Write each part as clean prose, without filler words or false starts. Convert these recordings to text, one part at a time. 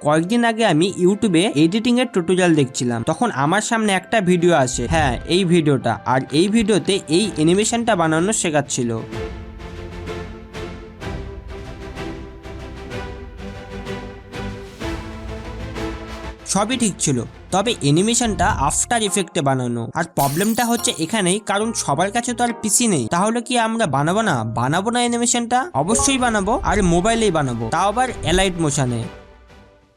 কয়েকদিন আগে আমি ইউটিউবে এডিটিং এর টিউটোরিয়াল দেখছিলাম, তখন আমার সামনে একটা ভিডিও আসে, হ্যাঁ এই ভিডিওটা। আর এই ভিডিওতে এই অ্যানিমেশনটা বানানো শেখাচ্ছিল। সবই ঠিক ছিল, তবে অ্যানিমেশনটা আফটার ইফেক্টে বানানো। আর প্রবলেমটা হচ্ছে এখানেই, কারণ সবার কাছে তো আর পিসি নেই। তাহলে কি আমরা বানাবো না অ্যানিমেশনটা? অবশ্যই বানাবো, আর মোবাইলেই বানাবো, তাও আবার অ্যালাইট মোশনে।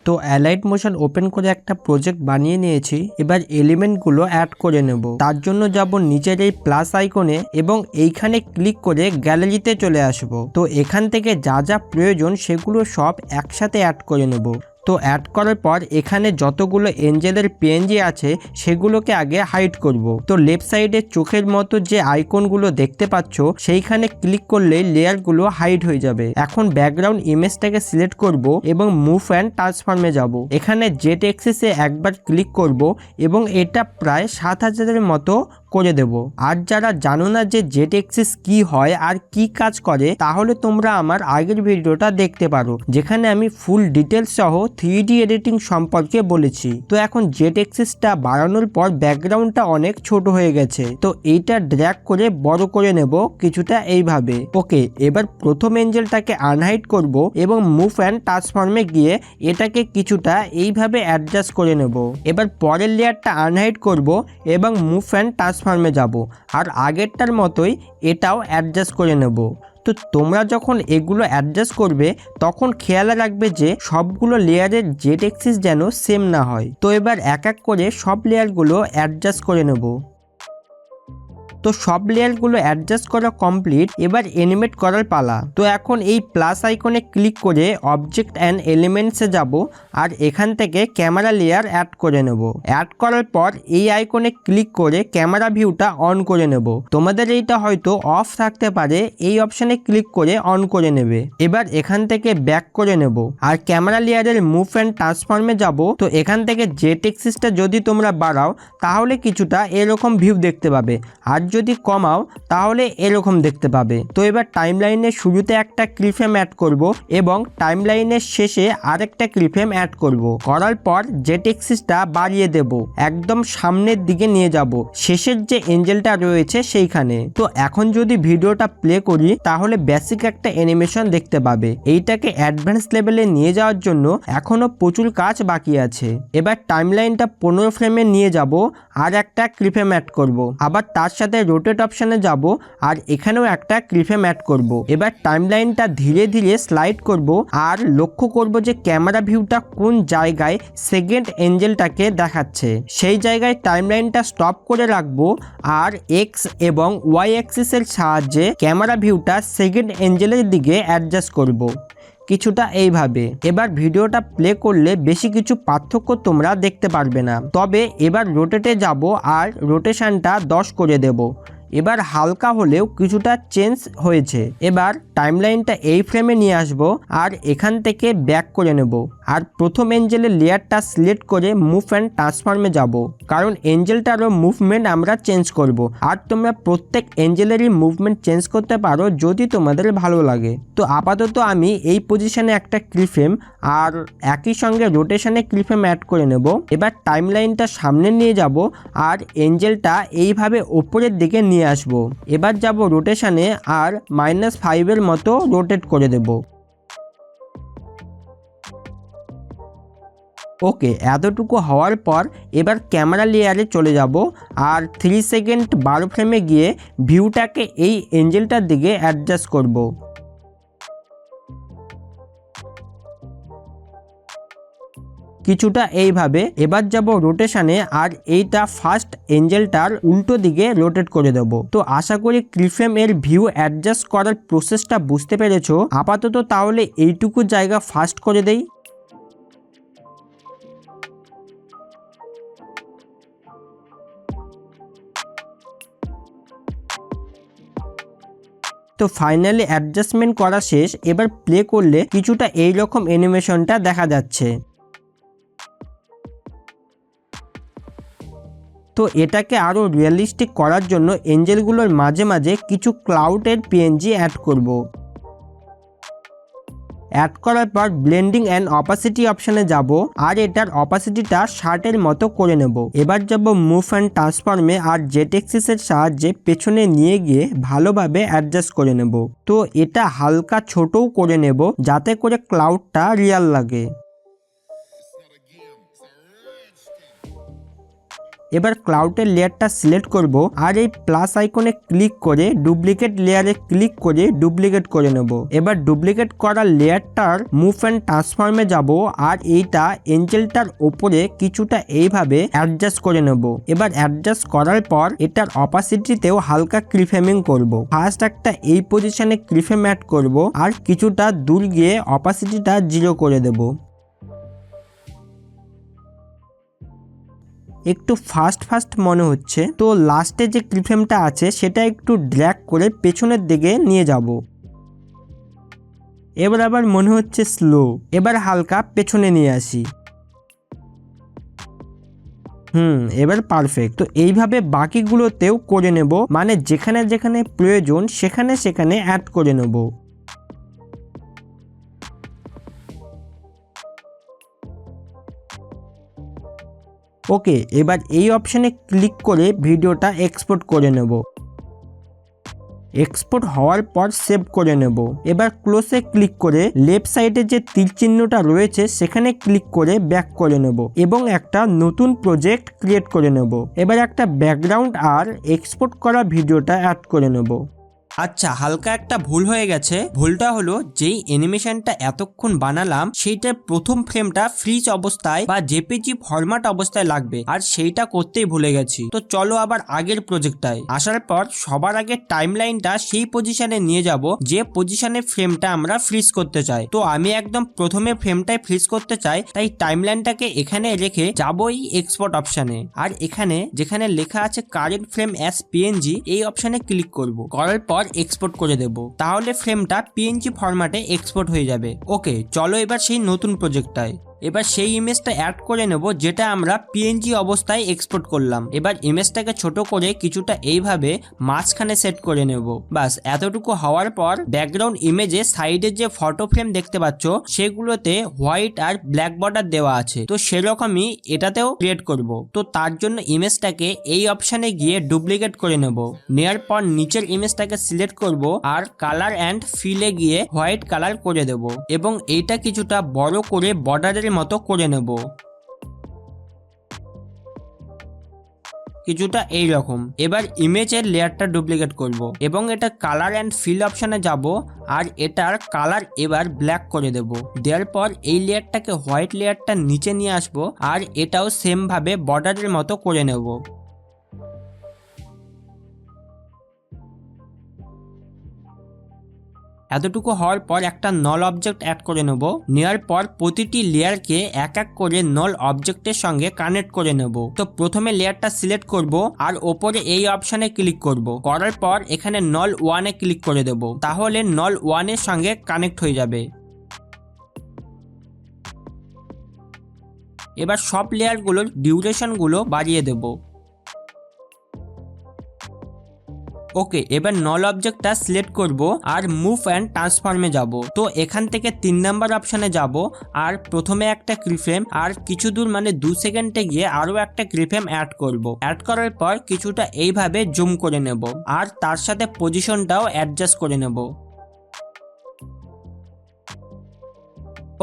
তো অ্যালাইট মোশন ওপেন করে একটা প্রজেক্ট বানিয়ে নিয়েছি। এবার এলিমেন্টগুলো অ্যাড করে নেব। তার জন্য যাব নিচের এই প্লাস আইকনে এবং এইখানে ক্লিক করে গ্যালারিতে চলে আসব। তো এখান থেকে যা যা প্রয়োজন সেগুলো সব একসাথে অ্যাড করে নেব। তো অ্যাড করার পর এখানে যতগুলো এঞ্জেলের পিএনজি আছে সেগুলোকে আগে হাইড করব। তো লেফট সাইডে চোখের মতো যে আইকনগুলো দেখতে পাচ্ছ সেইখানে ক্লিক করলে লেয়ারগুলো হাইড হয়ে যাবে। এখন ব্যাকগ্রাউন্ড ইমেজটাকে সিলেক্ট করব এবং মুভ অ্যান্ড ট্রান্সফর্মে যাব। এখানে জেট এক্সিসে একবার ক্লিক করব এবং এটা প্রায় 7000-এর মতো করে দেব। আর যারা জানো না যে জেট এক্সিস কি হয় আর কি কাজ করে, তাহলে তোমরা আমার আগের ভিডিওটা দেখতে পারো, যেখানে আমি ফুল ডিটেলস সহ 3D এডিটিং সম্পর্কে বলেছি। তো এখন জেট এক্সিসটা বাড়ানোর পর ব্যাকগ্রাউন্ডটা অনেক ছোট হয়ে গেছে। তো এইটা ড্র্যাগ করে বড় করে নেব কিছুটা এইভাবে। ওকে, এবার প্রথম এঞ্জেলটাকে আনহাইড করব এবং মুভ অ্যান্ড ট্রান্সফর্মে গিয়ে এটাকে কিছুটা এইভাবে অ্যাডজাস্ট করে নেব। এবার পরের লেয়ারটা আনহাইড করব এবং মুভ অ্যান্ড ট্রান্সফর্মে যাব, আর আগেরটার মতোই এটাও অ্যাডজাস্ট করে নেব। তো তোমরা যখন এগুলো অ্যাডজাস্ট করবে তখন খেয়াল রাখবে যে সবগুলো লেয়ারের জেড এক্সিস যেন সেম না হয়। তো এবার এক এক করে সব লেয়ারগুলো অ্যাডজাস্ট করে নেব। তো সব লেয়ারগুলো অ্যাডজাস্ট করা কমপ্লিট। এবার অ্যানিমেট করার পালা। তো এখন এই প্লাস আইকনে ক্লিক করে অবজেক্ট অ্যান্ড এলিমেন্টসে যাব, আর এখান থেকে ক্যামেরা লেয়ার অ্যাড করে নেব। অ্যাড করার পর এই আইকনে ক্লিক করে ক্যামেরা ভিউটা অন করে নেব। তোমাদের এইটা হয়তো অফ থাকতে পারে, এই অপশানে ক্লিক করে অন করে নেবে। এবার এখান থেকে ব্যাক করে নেব আর ক্যামেরা লেয়ারের মুভ অ্যান্ড ট্রান্সফর্মে যাব। তো এখান থেকে জেট এক্সিসটা যদি তোমরা বাড়াও তাহলে কিছুটা এরকম ভিউ দেখতে পাবে, আর যদি কমাও তাহলে এরকম দেখতে পাবে। তো এবার টাইমলাইনের শুরুতে একটা ক্লিপফ্রেম অ্যাড করব এবং টাইমলাইনের শেষে আরেকটা ক্লিপফ্রেম অ্যাড করব। করার পর জেট এক্সিসটা বাড়িয়ে দেব, একদম সামনের দিকে নিয়ে যাব, শেষের যে এঞ্জেলটা রয়েছে সেইখানে। তো এখন যদি ভিডিওটা প্লে করি তাহলে বেসিক একটা অ্যানিমেশন দেখতে পাবে। এইটাকে অ্যাডভান্স লেভেলে নিয়ে যাওয়ার জন্য এখনো প্রচুর কাজ বাকি আছে। এবার টাইমলাইনটা 15 ফ্রেমে নিয়ে যাব আর একটা ক্লিপফ্রেম অ্যাড করব। আবার তার সাথে রোটেট অপশানে যাব আর এখানেও একটা ক্লিপফ্রেম অ্যাড করব। এবার টাইমলাইনটা ধীরে ধীরে স্লাইড করব আর লক্ষ্য করব যে ক্যামেরা ভিউটা কোন জায়গায় সেকেন্ড এঞ্জেলটাকে দেখাচ্ছে। সেই জায়গায় টাইমলাইনটা স্টপ করে রাখবো আর এক্স এবং ওয়াই অ্যাক্সিসের সাহায্যে ক্যামেরা ভিউটা সেকেন্ড এঞ্জেলের দিকে অ্যাডজাস্ট করব কিছুটা এইভাবে। এবার ভিডিওটা প্লে করলে বেশি কিছু পার্থক্য তোমরা দেখতে পারবে না। তবে এবার রোটেটে যাব আর রোটেশনটা 10 করে দেব। এবার হালকা হলেও কিছুটা চেঞ্জ হয়েছে। এবার টাইমলাইনটা এই ফ্রেমে নিয়ে আসব আর এখান থেকে ব্যাক করে নেব, আর প্রথম এঞ্জেলের লেয়ারটা সিলেক্ট করে মুভ অ্যান্ড ট্রান্সফর্মে যাব, কারণ এঞ্জেলটারও মুভমেন্ট আমরা চেঞ্জ করব। আর তোমরা প্রত্যেক এঞ্জেলেরই মুভমেন্ট চেঞ্জ করতে পারো যদি তোমাদের ভালো লাগে। তো আপাতত আমি এই পজিশনে একটা ক্লিপফ্রেম আর একই সঙ্গে রোটেশনে ক্লিপফ্রেম অ্যাড করে নেব। এবার টাইমলাইনটা সামনে নিয়ে যাব আর এঞ্জেলটা এইভাবে ওপরের দিকে নিয়ে আসবো। এবার যাব রোটেশনে আর -5 মতো রোটেট করে দেব। ওকে, এতটুকু হওয়ার পর এবার ক্যামেরা লেয়ারে চলে যাব আর 3 সেকেন্ড 12 ফ্রেমে গিয়ে ভিউটাকে এই এঞ্জেলটার দিকে অ্যাডজাস্ট করব। কিছুটা এইভাবে। এবার যাব রোটেশনে আর এইটা ফার্স্ট এঞ্জেলটার উল্টো দিকে রোটেট করে দেব। তো আশা করি ক্লিপফ্রেম এর ভিউ অ্যাডজাস্ট করার প্রসেসটা বুঝতে পেরেছো। আপাতত তাহলে এইটুকু জায়গা ফাস্ট করে দেই। তো ফাইনালি অ্যাডজাস্টমেন্ট করা শেষ। এবার প্লে করলে কিছুটা এইরকম অ্যানিমেশনটা দেখা যাচ্ছে। তো এটাকে আরও রিয়েলিস্টিক করার জন্য এঞ্জেলগুলোর মাঝে মাঝে কিছু ক্লাউডের পিএনজি অ্যাড করব। অ্যাড করার পর ব্লেন্ডিং অ্যান্ড অপাসিটি অপশানে যাব আর এটার অপাসিটিটা শার্টের মতো করে নেব। এবার যাব মুভ অ্যান্ড ট্রান্সফর্মে আর জেট এক্সিসের সাহায্যে পেছনে নিয়ে গিয়ে ভালোভাবে অ্যাডজাস্ট করে নেব। তো এটা হালকা ছোটও করে নেব যাতে করে ক্লাউডটা রিয়াল লাগে। এবার ক্লাউডের লেয়ারটা সিলেক্ট করব আর এই প্লাস আইকনে ক্লিক করে ডুপ্লিকেট লেয়ারে ক্লিক করে ডুপ্লিকেট করে নেব। এবার ডুপ্লিকেট করা লেয়ারটার মুভ অ্যান্ড ট্রান্সফর্মে যাব আর এইটা এঞ্জেলটার ওপরে কিছুটা এইভাবে অ্যাডজাস্ট করে নেব। এবার অ্যাডজাস্ট করার পর এটার অপাসিটিতেও হালকা ক্রিফ্রেমিং করব। ফার্স্ট একটা এই পজিশনে ক্রিফ্রেম অ্যাড করব আর কিছুটা দূর গিয়ে অপাসিটিটা 0 করে দেব। একটু ফাস্ট মনে হচ্ছে, তো লাস্টে যে ক্লিপফ্রেমটা আছে সেটা একটু ড্র্যাগ করে পেছনের দিকে নিয়ে যাব। এবার আবার মনে হচ্ছে স্লো, এবার হালকা পেছনে নিয়ে আসি। এবার পারফেক্ট। তো এইভাবে বাকিগুলোতেও করে নেব, মানে যেখানে যেখানে প্রয়োজন সেখানে সেখানে অ্যাড করে নেব। ওকে, এবার এই অপশানে ক্লিক করে ভিডিওটা এক্সপোর্ট করে নেব। এক্সপোর্ট হওয়ার পর সেভ করে নেব। এবার ক্লোজে ক্লিক করে লেফট সাইডে যে তীর চিহ্নটা রয়েছে সেখানে ক্লিক করে ব্যাক করে নেব এবং একটা নতুন প্রজেক্ট ক্রিয়েট করে নেব। এবার একটা ব্যাকগ্রাউন্ড আর এক্সপোর্ট করা ভিডিওটা অ্যাড করে নেব। আচ্ছা, হালকা একটা ভুল হয়ে গেছে। ভুলটা হলো যেই অ্যানিমেশনটা এতক্ষণ বানালাম সেইটার প্রথম ফ্রেমটা ফ্রিজ অবস্থায় বা জেপিজি ফরম্যাট অবস্থায় লাগবে, আর সেইটা করতেই ভুলে গেছি। তো চলো আবার আগের প্রজেক্টটায় আসার পর সবার আগে টাইমলাইনটা সেই পজিশনে নিয়ে যাব যে পজিশনে ফ্রেমটা আমরা ফ্রিজ করতে চাই। তো আমি একদম প্রথমে ফ্রেমটাই ফ্রিজ করতে চাই, তাই টাইমলাইনটাকে এখানে রেখে যাবই এক্সপোর্ট অপশানে, আর এখানে যেখানে লেখা আছে কারেন্ট ফ্রেম অ্যাজ পিএনজি এই অপশানে ক্লিক করব। করার পর এক্সপোর্ট করে দেব, তাহলে ফ্রেমটা পিএনজি ফরম্যাটে এক্সপোর্ট হয়ে যাবে। ওকে, চলো এবার সেই নতুন প্রজেক্টটায়। এবার সেই ইমেজটা অ্যাড করে নেব যেটা আমরা পিএনজি অবস্থায় এক্সপোর্ট করলাম। এবার ইমেজটাকে ছোট করে কিছুটা এইভাবে মাঝখানে সেট করে নেব। বাস এতটুকু হওয়ার পর ব্যাকগ্রাউন্ড ইমেজে সাইডে যে ফটো ফ্রেম দেখতে পাচ্ছ সেগুলোতে হোয়াইট আর ব্ল্যাক বর্ডার দেওয়া আছে, তো সেরকমই এটাতেও ক্রিয়েট করব। তো তার জন্য ইমেজটাকে এই অপশানে গিয়ে ডুপ্লিকেট করে নেব। নেওয়ার পর নিচের ইমেজটাকে সিলেক্ট করব আর কালার অ্যান্ড ফিলে গিয়ে হোয়াইট কালার করে দেব এবং এইটা কিছুটা বড় করে বর্ডারের মতো করে নেব, কিছুটা এই রকম। এবার ইমেজের লেয়ারটা ডুপ্লিকেট করব এবং এটা কালার অ্যান্ড ফিল অপশানে যাব আর এটার কালার এবার ব্ল্যাক করে দেব। দেওয়ার পর এই লেয়ারটাকে হোয়াইট লেয়ারটা নিচে নিয়ে আসবো আর এটাও সেম ভাবে বর্ডারের মতো করে নেব। এতটুকু হওয়ার পর একটা নল অবজেক্ট অ্যাড করে নেব। নেওয়ার পর প্রতিটি লেয়ারকে এক এক করে নল অবজেক্টের সঙ্গে কানেক্ট করে নেব। তো প্রথমে লেয়ারটা সিলেক্ট করব আর ওপরে এই অপশানে ক্লিক করব। করার পর এখানে নল 1-এ ক্লিক করে দেব, তাহলে নল 1-এর সঙ্গে কানেক্ট হয়ে যাবে। এবার সব লেয়ারগুলোর ডিউরেশনগুলো বাড়িয়ে দেব। ওকে, এবার নল অবজেক্টটা সিলেক্ট করব আর মুভ অ্যান্ড ট্রান্সফর্মে যাব। তো এখান থেকে 3 নাম্বার অপশানে যাব আর প্রথমে একটা কিফ্রেম আর কিছু দূর মানে 2 সেকেন্ডে গিয়ে আরো একটা কিফ্রেম অ্যাড করব। অ্যাড করার পর কিছুটা এইভাবে জুম করে নেব আর তার সাথে পজিশনটাও অ্যাডজাস্ট করে নেব।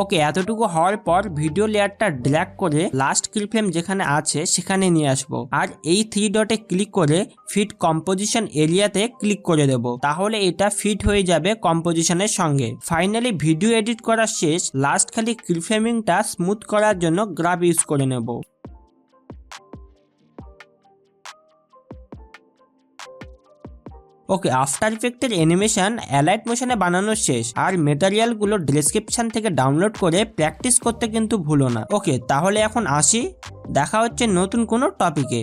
ওকে, এতটুকু হওয়ার পর ভিডিও লেয়ারটা ড্র্যাগ করে লাস্ট কিফ্রেম যেখানে আছে সেখানে নিয়ে আসবো আর এই 3 ডটে ক্লিক করে ফিট কম্পোজিশন এরিয়াতে ক্লিক করে দেব, তাহলে এটা ফিট হয়ে যাবে কম্পোজিশনের সঙ্গে। ফাইনালি ভিডিও এডিট করা শেষ, লাস্ট খালি কিফ্রেমিংটা স্মুথ করার জন্য গ্রাব ইউজ করে নেব। ওকে, আফটার ইফেক্টের অ্যানিমেশন অ্যালাইট মোশনে বানানো শেষ আর মেটেরিয়ালগুলো ডেসক্রিপশন থেকে ডাউনলোড করে প্র্যাকটিস করতে কিন্তু ভুলো না। ওকে, তাহলে এখন আসি, দেখা হচ্ছে নতুন কোনো টপিকে।